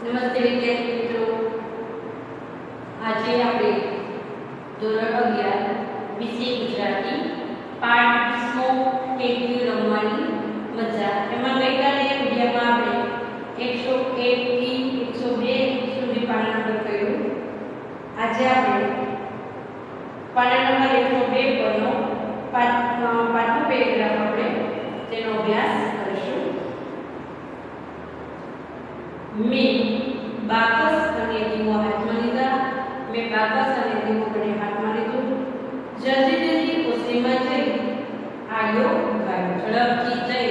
નમસ્તે વિદ્યાર્થી મિત્રો, આજે આપણે ધોરણ 11 વિષય ગુજરાતી પાઠ 20 ટેકિયું રમવાની મજા. એમાં ગઈકાલે વિડીયોમાં આપણે 101 થી 102 સુધી પાના નંબર કર્યું. આજે આપણે પાના નંબર 102 પરનો પાઠનો પેરેગ્રાફ આપણે તેનો અભ્યાસ કરીશું. મેં બાકસ અને દીવો હાથમાં લીધા. મેં બાકસ અને દીવો બંને હાથમાં લીધું. જલ્દી જલ્દી ઓસરીમાં જઈ આડિયો ગાળ્યો. ઝડપથી જઈ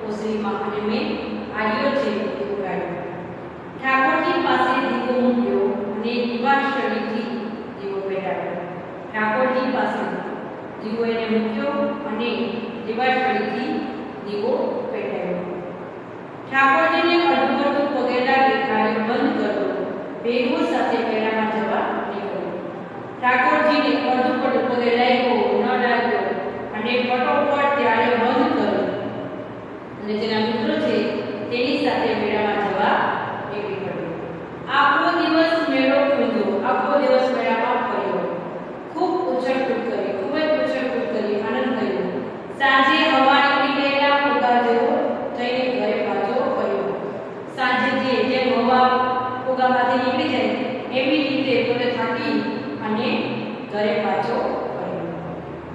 ઓસરીમાં અને મેં આડિયો છે દીવો ગાળ્યો. ઠાકોરજી પાસે દીવો મૂક્યો અને દીવાસળીથી દીવો પેટાવ્યો. ઠાકોરજી પાસે દીવો એને મૂક્યો અને દીવાસળીથી દીવો પેટાવ્યો. ઠાકોરજીને અડધું પગે લાગે કાર્ય બંધ કરો. ભેગો સાથે મેળામાં જવા નીકળ્યો. ઠાકોરજીને અડધું પગે લાગ્યો ન લાગ્યો અને ફટોફટ ત્યારે બંધ કર્યો અને જેના મિત્રો છે તેની સાથે મેળામાં જવા નીકળી પડ્યો. આખો દિવસ મેળો ફર્યો. આખો દિવસ મેળામાં ફર્યો. ખૂબ ઉછળકૂદ કરી, ખૂબ જ ઉછળકૂદ કરી, આનંદ થયો. સાંજે હવા નીકળી ગયેલા ફુગા જેવો થઈને ઘરે પાછો ફર્યો. સાંજે જેમ હવા ફુગામાંથી નીકળી જાય એવી રીતે પોતે થાકી અને ઘરે પાછો ફર્યો.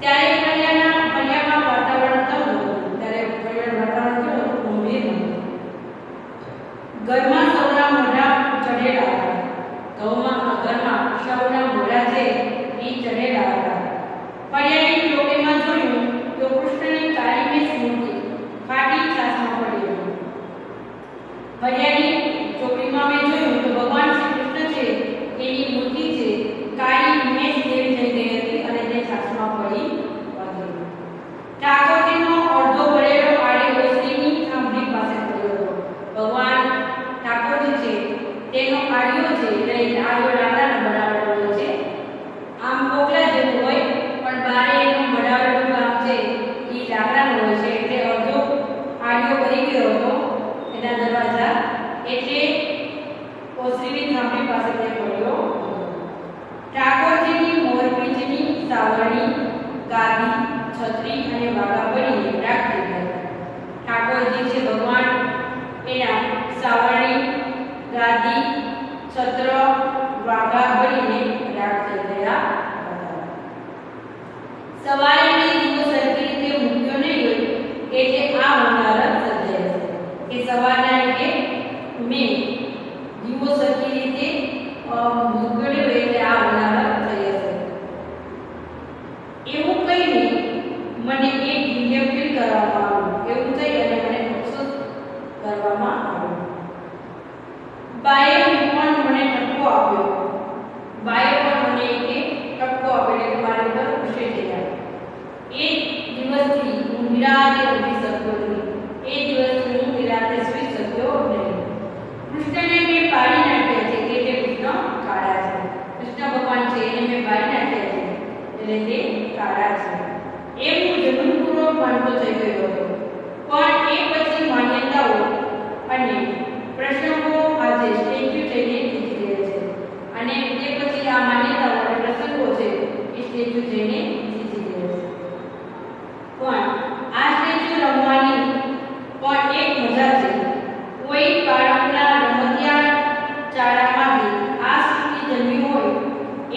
ત્યારે ફળિયામાં વાતાવરણ કેવું હતું? ત્યારે ફળિયાનું વાતાવરણ કેવું હતું? ગંભીર હતું. ઘરમાં સૌના મોઢા ચઢેલા હતા. ઘરમાં સૌના મોઢા છે એ ચઢેલા હતા. ફળિયાની ટોપીમાં જોયું તો કૃષ્ણની કાળી મેસ મૂર્તિ ફાટી છાસમાં પડી હતી. ફળિયાની ચોપડીમાં મેં જોયું તો ભગવાન શ્રી કૃષ્ણ છે એની મૂર્તિ છે કાળી મેસ જેવી થઈ ગઈ હતી અને તે છાસમાં પડી હતી. ઠાકોરજીનો અડધો ભરેલો આડી ઓસરીની થાંભલી પાસે પડ્યો હતો. ભગવાન ઠાકોરજી છે તેનો આડિયો છે એટલે આડિયો લાકડાનો બનાવેલો છે. આમ પોકલા જેવું હોય પણ બારે એનું બનાવેલું કામ છે એ લાકડાનું હોય છે એટલે અડધો આડિયો ભરી ગયો હતો એના દરવાજા એટલે ઓસરીની થાંભલી પાસે તે પડ્યો. ઠાકોરજીની મોરપીંછની સાવરણી ગાદી છત્રી અને વાઘા બનીને રાખ થઈ ગયા. ઠાકોરજી છે ભગવાન એના સાવરણી ગાદી છત્ર વાઘા બનીને રાખ થઈ ગયા હતા. સવારે મેં દીવો સરખી રીતે મૂક્યો નહીં એટલે આ હોનારત સર્જાય છે. કે સવારના એટલે મેં દીવો સરખી રીતે મૂક્યો નહીં એટલે આ હોનારત થઈ હશે. એવું કહીને મને એક ગિલ્ય ફીલ કરવામાં આવ્યું. એવું થઈ અને મને અફસોસ કરવામાં આવ્યો. બાએ પણ મને ઠપકો આપ્યો. બાએ પણ મને એક ઠપકો આપ્યો એટલે મારી પર ગુસ્સે થયા. એ દિવસથી હું નિરાતે ઊંઘી શક્યો નહીં. એ દિવસથી હું નિરાતે સૂઈ શક્યો નહીં. કૃષ્ણને મેં પાડી નાખ્યા છે એટલે કૃષ્ણ કાળા છે. કૃષ્ણ ભગવાન છે એને મેં પાડી નાખ્યા છે એટલે તે કાળા છે. એમ હું જન્મપૂર્વક માનતો થઈ ગયો હતો. પણ એ પછી માન્યતાઓ અને પ્રસંગો આજે સ્ટેચ્યુ થઈને ખીચી રહે છે અને તે પછી આ માન્યતાઓ અને પ્રસંગો છે એ સ્ટેચ્યુ થઈને ખીચી રહે છે. પણ આ સ્ટેચ્યુ રમવાની પણ એક મજા છે. કોઈ બાળકના રમતિયાળ ચાળામાંથી આ સૃષ્ટિ જન્મી હોય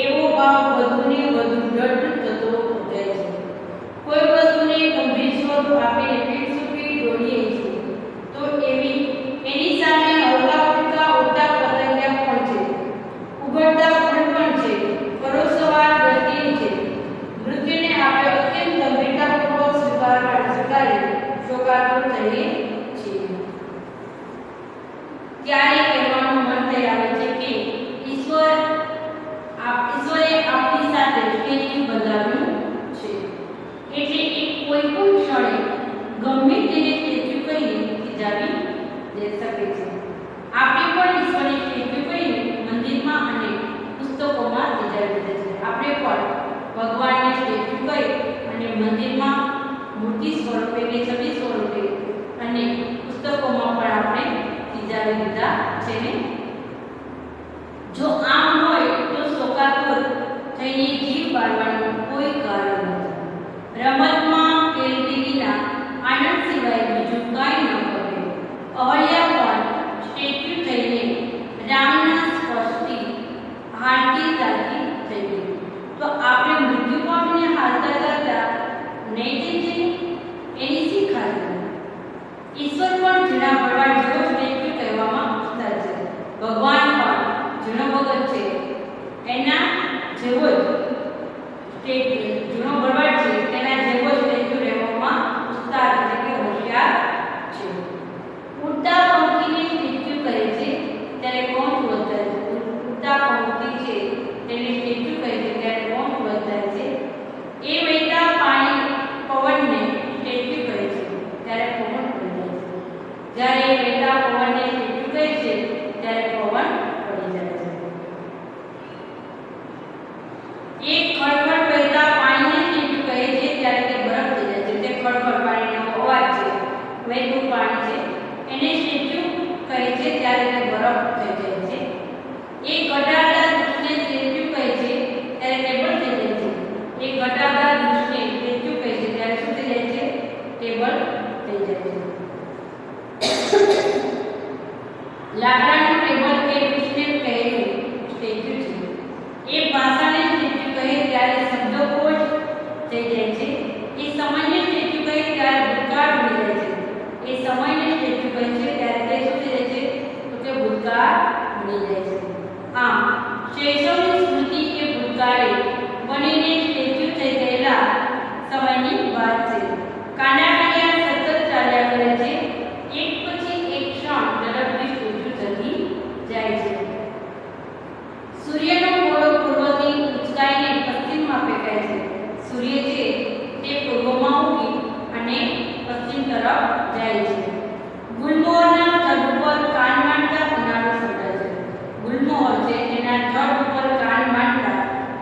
એવો ભાવ વધુને વધુ દૃઢ થતો જાય છે. કોઈ વસ્તુને ગંભીર સ્વરૂપ આપીને પીઠ સુધી દોડીએ છીએ તો એની સામે હલકા ફૂલકા ઉડતા પતંગિયા પણ છે. ઉભરતા ફૂલ પણ છે. પરોસવાર દ્રષ્ટિની છે. મૃત્યુને આપણે અત્યંત ગંભીરતાપૂર્વક સ્વીકારવું થઈએ છીએ. ત્યારે કહેવાનું મન થઈ આવે છે કે ઈશ્વરે આપણી સાથે સ્ટેચ્યુ બંધાવ્યું છે એટલે એ કોઈ પણ ક્ષણે ગમે તેને સ્ટેચ્યુ કરીને થીજાવી દઈ શકે છે. આપણે પણ ઈશ્વરને સ્ટેચ્યુ કરીને મંદિરમાં અને પુસ્તકોમાં થીજાવી દે છે. આપણે પણ ભગવાનને સ્ટેચ્યુ કરી અને મંદિરમાં મૂર્તિ સ્વરૂપે કે છબી સ્વરૂપે અને પુસ્તકોમાં પણ આપણે થીજાવી દીધા છે ને ટેબલ એ વિશને કહેલું સ્ટેચ્યુ છે. એ ભાષાને સ્ટેચ્યુ કહે ત્યારે શબ્દકોશ થઈ જાય છે. એ સમયને સ્ટેચ્યુ કહે ત્યારે ભૂતકાળ ભૂલી જાય છે. એ સમયને સ્ટેચ્યુ કહે છે ત્યારે તે શું થઈ જાય છે તો કે ભૂતકાળ ભૂલી જાય છે. આમ શૈશવની સ્મૃતિ એ ભૂતકાળે બનીને સ્ટેચ્યુ થઈ ગયેલા સમયની વાત છે. કાના કાયા સતત ચાલ્યા કરે છે. એક પછી એક ક્ષણ ઝડપથી સ્ટેચ્યુ થતી જાય છે. સૂર્યનો ગોળો પૂર્વથી ઉંચાઈને પશ્ચિમમાં ફેંકાય છે. સૂર્ય છે તે પૂર્વમાં ઉગી અને પશ્ચિમ તરફ જાય છે. ગુલમોહરના ઝાડ ઉપર કાન માંડતા ઉનાળો સંભળાય છે. ગુલમોહર છે તેના ઝાડ ઉપર કાન માંડતા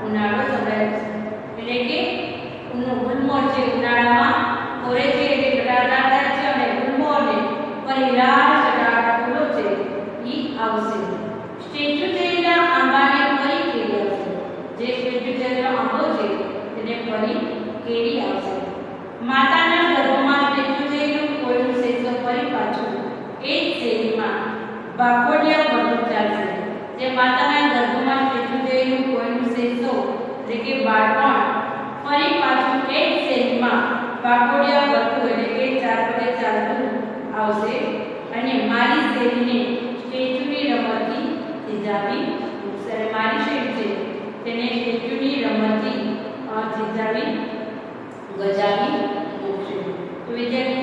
ઉનાળો સંભળાય છે. એટલે કે ગુલમોહર છે ઉનાળામાં ઓરે છે એટલે ઘટાડા થાય છે અને ગુલમોહરને ફરી લાલ ચટાટા ફૂલો છે ઈ આવશે. સ્ટેચ્યુ થયેલા આંબાને ફરી કેરી આવશે. જે સ્ટેચ્યુ થયેલો આંબો છે તેને ફરી કેરી આવશે. માતાના ગર્ભમાં સ્ટેચ્યુ થયેલું કોઈનું શૈશવ ફરી પાછું એ જ શૈલીમાં વાકોડિયા વર્તુળ ચાલશે. જે માતાના ગર્ભમાં સ્ટેચ્યુ થયેલું કોઈનું શૈશવ એટલે કે બાળપણ ફરી પાછું એ જ શૈલીમાં વાકોડિયા વર્તુળ એટલે કે ચાર પગે ચાલતું આવશે અને મારી શૈલીને સ્ટેચ્યુની રમતથી થીજાવી મૂકશે. મારી શૈલી છે તેને સ્ટેચ્યુની રમતથી થીજાવી ગજાવી મૂકશે. તો વિદ્યાર્થી